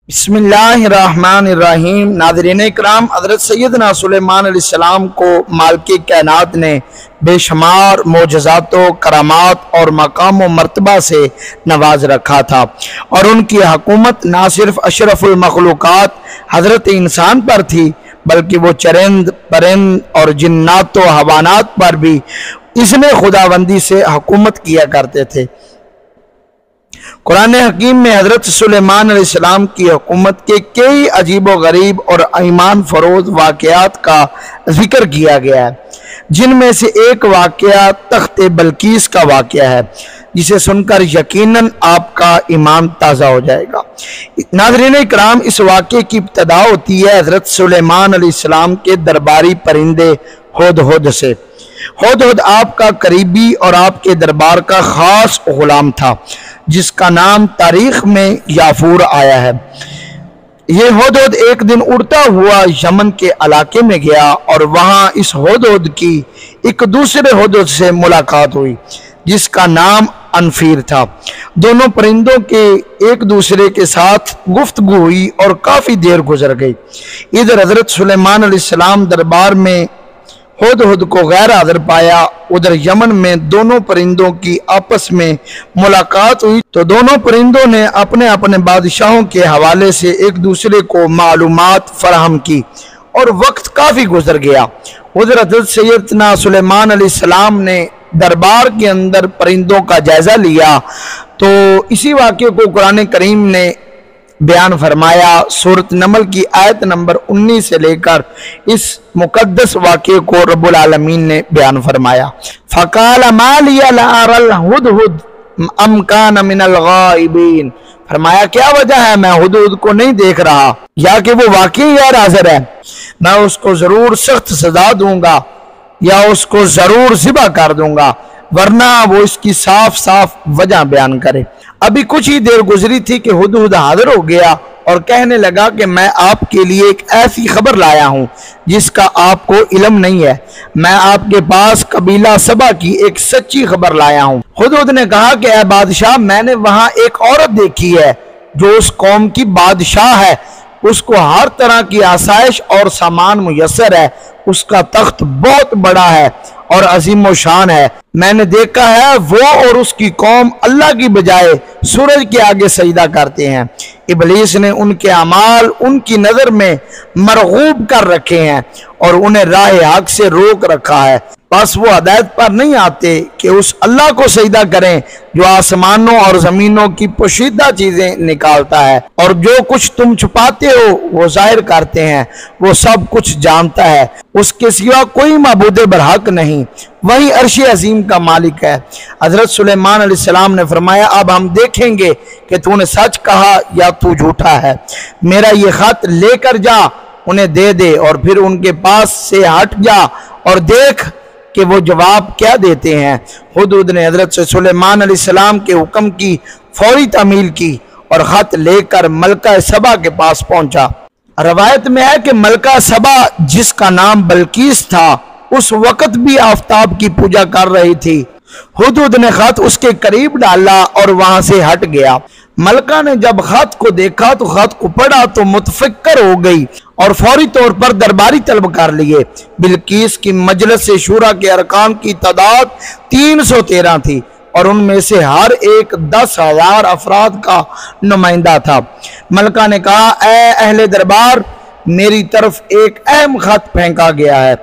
بسم اللہ الرحمن الرحیم۔ ناظرین اکرام، حضرت سیدنا سلیمان علیہ السلام کو مالک کائنات نے بے شمار معجزات و کرامات اور مقام و مرتبہ سے نواز رکھا تھا، اور ان کی حکومت نہ صرف اشرف المخلوقات حضرت انسان پر تھی بلکہ وہ چرند پرند اور جنات و حیوانات پر بھی اس نے خداوندی سے حکومت کیا کرتے تھے۔ قرآن حکیم میں حضرت سلیمان علیہ السلام کی حکومت کے کئی عجیب و غریب اور ایمان فروز واقعات کا ذکر کیا گیا ہے، جن میں سے ایک واقعہ تخت بلقیس کا واقعہ ہے، جسے سن کر یقیناً آپ کا ایمان تازہ ہو جائے گا۔ ناظرین اکرام، اس واقعے کی ابتدا ہوتی ہے حضرت سلیمان علیہ السلام کے درباری پرندے ہدہد سے۔ ہدہد آپ کا قریبی اور آپ کے دربار کا خاص غلام تھا، جس کا نام تاریخ میں یافور آیا ہے۔ یہ ہدہد ایک دن اڑتا ہوا یمن کے علاقے میں گیا، اور وہاں اس ہدہد کی ایک دوسرے ہدہد سے ملاقات ہوئی جس کا نام انفیر تھا۔ دونوں پرندوں کے ایک دوسرے کے ساتھ گفتگو ہوئی اور کافی دیر گزر گئی۔ ادھر حضرت سلیمان علیہ السلام دربار میں ہدہد کو غیر حاضر پایا، ادھر یمن میں دونوں پرندوں کی آپس میں ملاقات ہوئی تو دونوں پرندوں نے اپنے اپنے بادشاہوں کے حوالے سے ایک دوسرے کو معلومات فراہم کی، اور وقت کافی گزر گیا۔ ادھر حضرت سیدنا سلیمان علیہ السلام نے دربار کے اندر پرندوں کا جائزہ لیا تو اسی واقعے کو قرآن کریم نے بیان فرمایا۔ سورۃ نمل کی آیت نمبر 19 سے لے کر اس مقدس واقعے کو رب العالمین نے بیان فرمایا۔ فَقَالَ مَا لِيَ لَا أَرَى الْهُدْهُدَ أَمْ كَانَ مِنَ الْغَائِبِينَ، فرمایا کیا وجہ ہے میں ہدہد کو نہیں دیکھ رہا، یا کہ وہ واقعی غیر حاضر ہے؟ میں اس کو ضرور سخت سزا دوں گا یا اس کو ضرور ذبح کر دوں گا، ورنہ وہ اس کی صاف صاف وجہ بیان کرے۔ ابھی کچھ ہی دیر گزری تھی کہ ہدہد حاضر ہو گیا اور کہنے لگا کہ میں آپ کے لیے ایک ایسی خبر لایا ہوں جس کا آپ کو علم نہیں ہے۔ میں آپ کے پاس قبیلہ سبا کی ایک سچی خبر لایا ہوں۔ ہدہد نے کہا کہ اے بادشاہ، میں نے وہاں ایک عورت دیکھی ہے جو اس قوم کی بادشاہ ہے، اس کو ہر طرح کی آسائش اور سامان میسر ہے، اس کا تخت بہت بڑا ہے اور عظیم و شان ہے۔ میں نے دیکھا ہے وہ اور اس کی قوم اللہ کی بجائے سورج کے آگے سجدہ کرتے ہیں۔ ابلیس نے ان کے اعمال ان کی نظر میں مرغوب کر رکھے ہیں اور انہیں راہ حق سے روک رکھا ہے، بس وہ ہدایت پر نہیں آتے کہ اس اللہ کو سجدہ کریں جو آسمانوں اور زمینوں کی پوشیدہ چیزیں نکالتا ہے، اور جو کچھ تم چھپاتے ہو وہ ظاہر کرتے ہیں، وہ سب کچھ جانتا ہے، اس کے سوا کوئی معبود برحق نہیں، وہی عرش عظیم کا مالک ہے۔ حضرت سلیمان علیہ السلام نے فرمایا اب ہم دیکھیں گے کہ تو نے سچ کہا یا تو جھوٹا ہے۔ میرا یہ خط لے کر جا، انہیں دے دے، اور پھر ان کے پاس سے ہٹ جا اور دیکھ کہ وہ جواب کیا دیتے ہیں۔ ہدہد نے حضرت سلیمان علیہ السلام کے حکم کی فوری تعمیل کی اور خط لے کر ملکہ سبا کے پاس پہنچا۔ روایت میں ہے کہ ملکہ سبا، جس کا نام بلقیس تھا، اس وقت بھی آفتاب کی پوجا کر رہی تھی۔ ہدہد نے خط اس کے قریب ڈالا اور وہاں سے ہٹ گیا۔ ملکہ نے جب خط کو دیکھا تو خط کو پڑھا تو متفکر ہو گئی اور فوری طور پر درباری طلب کر لیے۔ بلقیس کی مجلس شورا کے ارکان کی تعداد 313 تھی، اور ان میں سے ہر ایک 10,000 افراد کا نمائندہ تھا۔ ملکہ نے کہا اے اہل دربار، میری طرف ایک اہم خط پھینکا گیا ہے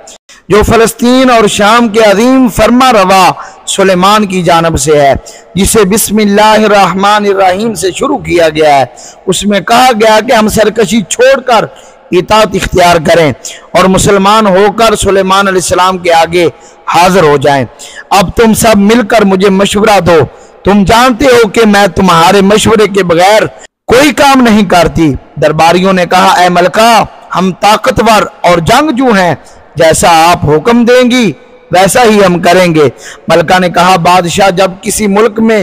جو فلسطین اور شام کے عظیم فرما روا سلیمان کی جانب سے ہے، جسے بسم اللہ الرحمن الرحیم سے شروع کیا گیا ہے۔ اس میں کہا گیا کہ ہم سرکشی چھوڑ کر اطاعت اختیار کریں اور مسلمان ہو کر سلیمان علیہ السلام کے آگے حاضر ہو جائیں۔ اب تم سب مل کر مجھے مشورہ دو، تم جانتے ہو کہ میں تمہارے مشورے کے بغیر کوئی کام نہیں کرتی۔ درباریوں نے کہا اے ملکہ، ہم طاقتور اور جنگجو ہیں، جیسا آپ حکم دیں گی ویسا ہی ہم کریں گے۔ ملکہ نے کہا بادشاہ جب کسی ملک میں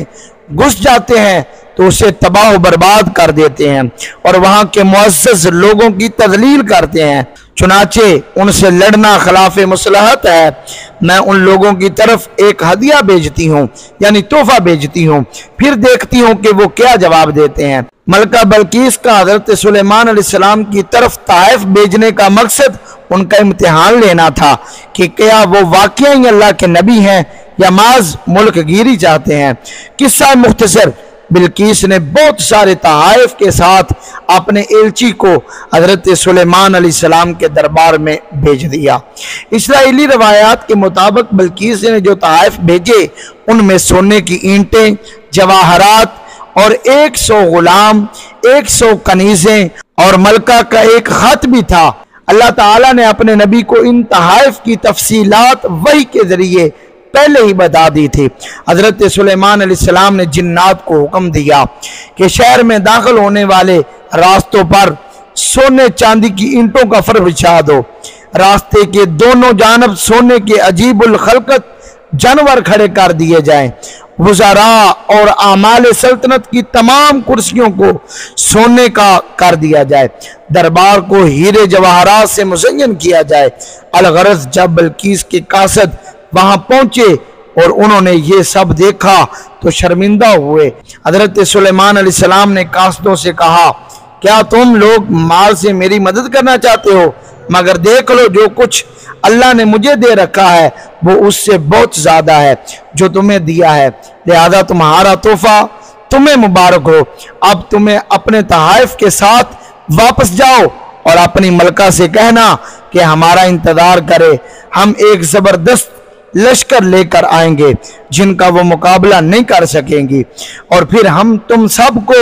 گھس جاتے ہیں تو اسے تباہ و برباد کر دیتے ہیں اور وہاں کے معزز لوگوں کی تذلیل کرتے ہیں۔ چنانچہ ان سے لڑنا خلاف مصلحت ہے۔ میں ان لوگوں کی طرف ایک ہدیہ بھیجتی ہوں، یعنی تحفہ بھیجتی ہوں، پھر دیکھتی ہوں کہ وہ کیا جواب دیتے ہیں۔ ملکہ بلقیس کا حضرت سلیمان علیہ السلام کی طرف طائف بھیجنے کا مقصد ان کا امتحان لینا تھا کہ کیا وہ واقعی اللہ کے نبی ہیں یا محض ملک گیری چاہتے ہیں۔ قصہ مختصر، بلقیس نے بہت سارے تحائف کے ساتھ اپنے ایلچی کو حضرت سلیمان علیہ السلام کے دربار میں بھیج دیا۔ اسرائیلی روایات کے مطابق بلقیس نے جو تحائف بھیجے ان میں سونے کی اینٹیں، جواہرات اور 100 غلام، 100 کنیزیں اور ملکہ کا ایک خط بھی تھا۔ اللہ تعالیٰ نے اپنے نبی کو ان تحائف کی تفصیلات وحی کے ذریعے پہلے ہی بتا دی تھی۔ حضرت سلیمان علیہ السلام نے جنات کو حکم دیا کہ شہر میں داخل ہونے والے راستوں پر سونے چاندی کی اینٹوں کا فرش بچھا دو۔ راستے کے دونوں جانب سونے کے عجیب الخلقت جانور کھڑے کر دیے جائیں۔ وزراء اور اعمال سلطنت کی تمام کرسیوں کو سونے کا کر دیا جائے۔ دربار کو ہیرے جواہرات سے مزین کیا جائے۔ الغرض جب بلقیس کے قاصد وہاں پہنچے اور انہوں نے یہ سب دیکھا تو شرمندہ ہوئے۔ حضرت سلیمان علیہ السلام نے قاصدوں سے کہا، کیا تم لوگ مال سے میری مدد کرنا چاہتے ہو؟ مگر دیکھ لو جو کچھ اللہ نے مجھے دے رکھا ہے وہ اس سے بہت زیادہ ہے جو تمہیں دیا ہے، لہذا تمہارا تحفہ تمہیں مبارک ہو۔ اب تمہیں اپنے تحائف کے ساتھ واپس جاؤ اور اپنی ملکہ سے کہنا کہ ہمارا انتظار کرے، ہم ایک زبردست لشکر لے کر آئیں گے جن کا وہ مقابلہ نہیں کر سکیں گی، اور پھر ہم تم سب کو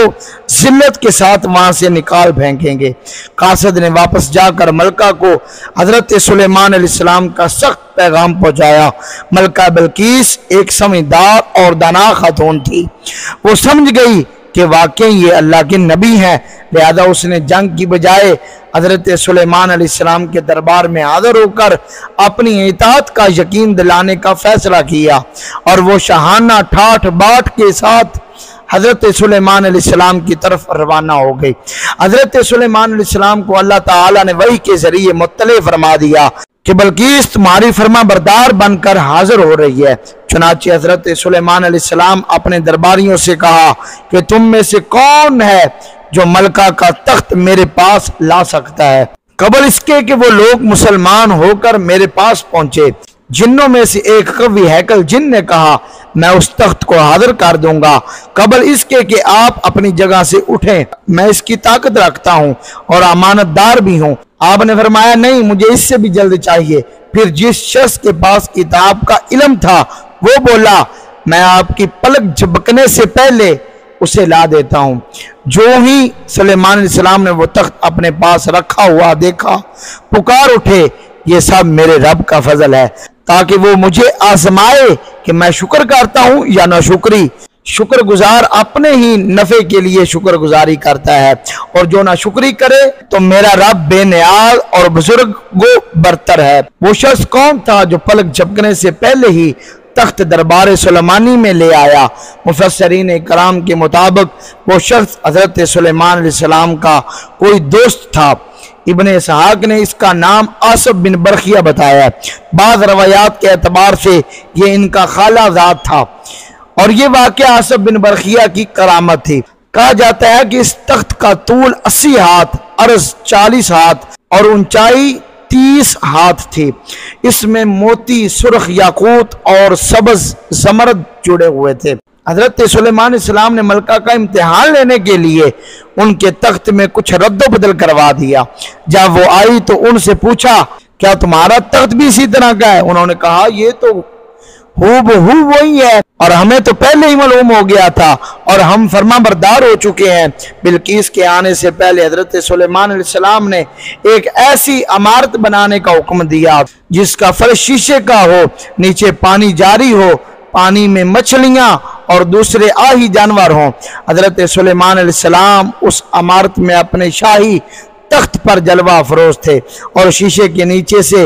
ذلت کے ساتھ وہاں سے نکال پھینکیں گے۔ قاصد نے واپس جا کر ملکہ کو حضرت سلیمان علیہ السلام کا سخت پیغام پہنچایا۔ ملکہ بلقیس ایک سمجھدار اور دانا خاتون تھی۔ وہ سمجھ گئی کہ واقعی یہ اللہ کے نبی ہیں، لہذا اس نے جنگ کی بجائے حضرت سلیمان علیہ السلام کے دربار میں حاضر ہو کر اپنی اطاعت کا یقین دلانے کا فیصلہ کیا، اور وہ شاہانہ ٹھاٹھ باٹھ کے ساتھ حضرت سلیمان علیہ السلام کی طرف روانہ ہو گئی۔ حضرت سلیمان علیہ السلام کو اللہ تعالیٰ نے وحی کے ذریعے مطلع فرما دیا کہ بلقیس تمہاری فرما بردار بن کر حاضر ہو رہی ہے۔ چنانچہ حضرت سلیمان علیہ السلام اپنے درباریوں سے کہا کہ تم میں سے کون ہے جو ملکہ کا تخت میرے پاس لا سکتا ہے؟ قبل اس کے کہ وہ لوگ مسلمان ہو کر میرے پاس پہنچے، جنوں میں سے ایک قوی ہیکل جن نے کہا میں اس تخت کو حاضر کر دوں گا قبل اس کے کہ آپ اپنی جگہ سے اٹھیں، میں اس کی طاقت رکھتا ہوں اور امانت دار بھی ہوں۔ آپ نے فرمایا نہیں، مجھے اس سے بھی جلد چاہیے۔ پھر جس شخص کے پاس کتاب کا علم تھا وہ بولا میں آپ کی پلک جھپکنے سے پہلے اسے لا دیتا ہوں۔ جو ہی سلیمان علیہ السلام نے وہ تخت اپنے پاس رکھا ہوا دیکھا، پکار اٹھے یہ سب میرے رب کا فضل ہے، تاکہ وہ مجھے آزمائے کہ میں شکر کرتا ہوں یا ناشکری۔ شکر گزار اپنے ہی نفع کے لیے شکر گزاری کرتا ہے، اور جو ناشکری کرے تو میرا رب بے نیاز اور بزرگ و برتر ہے۔ وہ شخص کون تھا جو پلک جھپکنے سے پہلے ہی تخت دربار سلیمانی میں لے آیا؟ مفسرین کرام کے مطابق وہ شخص حضرت سلیمان علیہ السلام کا کوئی دوست تھا۔ ابن اسحاق نے اس کا نام آصف بن برخیہ بتایا۔ بعض روایات کے اعتبار سے یہ ان کا خالہ زاد تھا، اور یہ واقعہ آصف بن برخیہ کی کرامت تھی۔ کہا جاتا ہے کہ اس تخت کا طول 80 ہاتھ، عرض 40 ہاتھ اور اونچائی 30 ہاتھ تھی۔ اس میں موتی، سرخ یاقوت اور سبز زمرد جڑے ہوئے تھے۔ حضرت سلیمان علیہ السلام نے ملکہ کا امتحان لینے کے لیے ان کے تخت میں کچھ رد و بدل کروا دیا۔ جب وہ آئی تو ان سے پوچھا کیا تمہارا تخت بھی اسی طرح کا ہے؟ انہوں نے کہا یہ تو ہو وہی ہے، اور ہمیں تو پہلے ہی معلوم ہو گیا تھا اور ہم فرما بردار ہو چکے ہیں۔ بلقیس کے آنے سے پہلے حضرت سلیمان علیہ السلام نے ایک ایسی عمارت بنانے کا حکم دیا جس کا فرش شیشے کا ہو، نیچے پانی جاری ہو، پانی میں مچھلیاں اور دوسرے آہی جانور ہوں۔ حضرت سلیمان علیہ السلام اس عمارت میں اپنے شاہی تخت پر جلوہ افروز تھے، اور شیشے کے نیچے سے